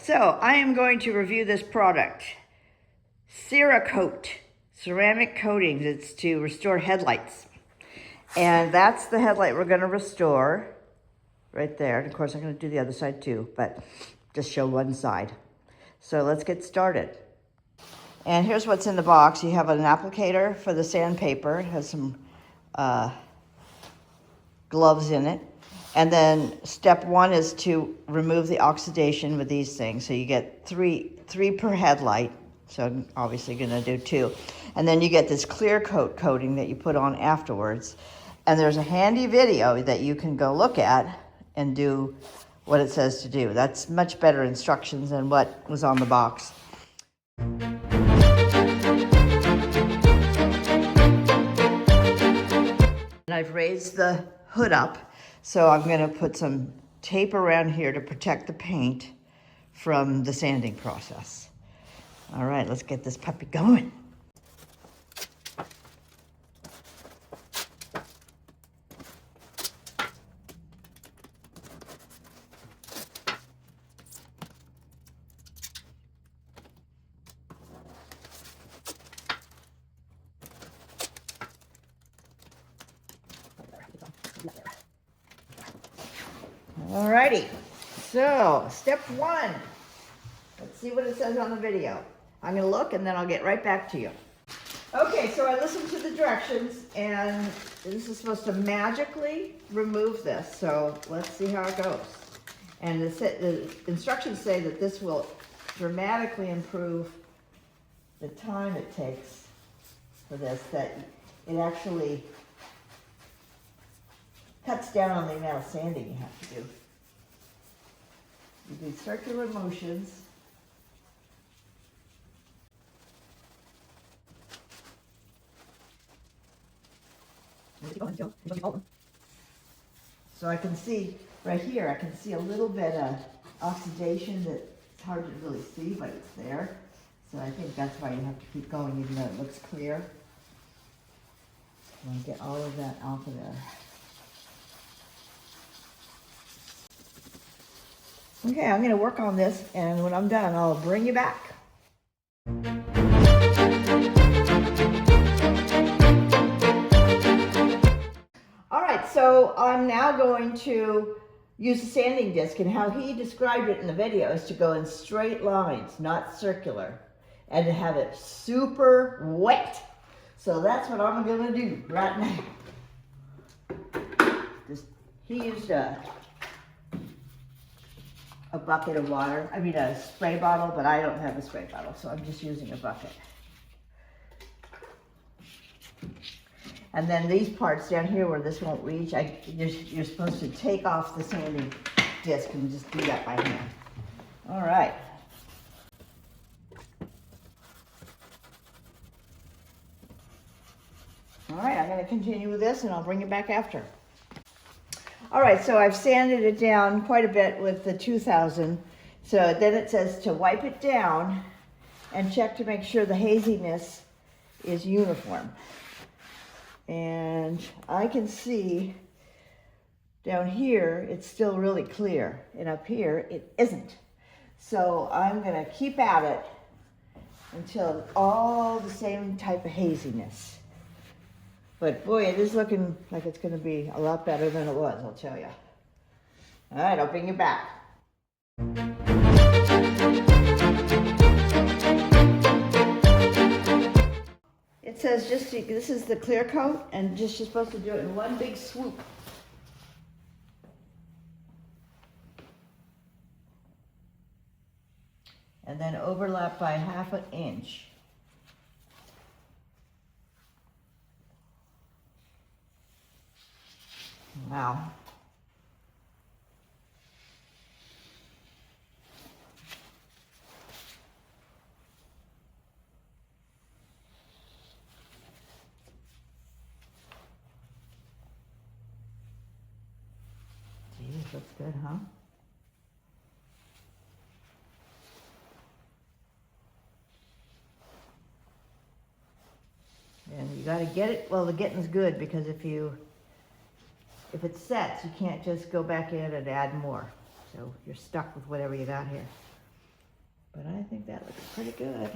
So I am going to review this product, Cerakote ceramic coatings. It's to restore headlights. And that's the headlight we're going to restore right there. And of course, I'm going to do the other side too, but just show one side. So let's get started. And here's what's in the box. You have an applicator for the sandpaper. It has some gloves in it. And then step one is to remove the oxidation with these things. So you get three per headlight. So I'm obviously gonna do 2. And then you get this clear coat coating that you put on afterwards. And there's a handy video that you can go look at and do what it says to do. That's much better instructions than what was on the box. And I've raised the hood up. So I'm going to put some tape around here to protect the paint from the sanding process. All right, let's get this puppy going. Alrighty, so step 1. Let's see what it says on the video. I'm gonna look and then I'll get right back to you. Okay, so I listened to the directions and this is supposed to magically remove this. So let's see how it goes. And the instructions say that this will dramatically improve the time it takes for this, that it actually cuts down on the amount of sanding you have to do. You do circular motions. So I can see right here, I can see a little bit of oxidation that it's hard to really see, but it's there. So I think that's why you have to keep going even though it looks clear. I want to get all of that off of there. Okay, I'm going to work on this, and when I'm done, I'll bring you back. All right, so I'm now going to use the sanding disc, and how he described it in the video is to go in straight lines, not circular, and to have it super wet. So that's what I'm going to do right now. He used a bucket of water, a spray bottle, but I don't have a spray bottle, so I'm just using a bucket. And then these parts down here where this won't reach, you're supposed to take off the sanding disc and just do that by hand. All right. All right, I'm going to continue with this and I'll bring it back after. All right, so I've sanded it down quite a bit with the 2000. So then it says to wipe it down and check to make sure the haziness is uniform. And I can see down here, it's still really clear. And up here, it isn't. So I'm gonna keep at it until it's all the same type of haziness. But boy, it is looking like it's going to be a lot better than it was, I'll tell you. All right, I'll bring you back. It says this is the clear coat, and you're supposed to do it in one big swoop. And then overlap by 1/2 inch. Wow. Gee, this looks good, huh? And you got to get it, well, the getting's good, because if it sets, you can't just go back in and add more. So you're stuck with whatever you got here. pretty good.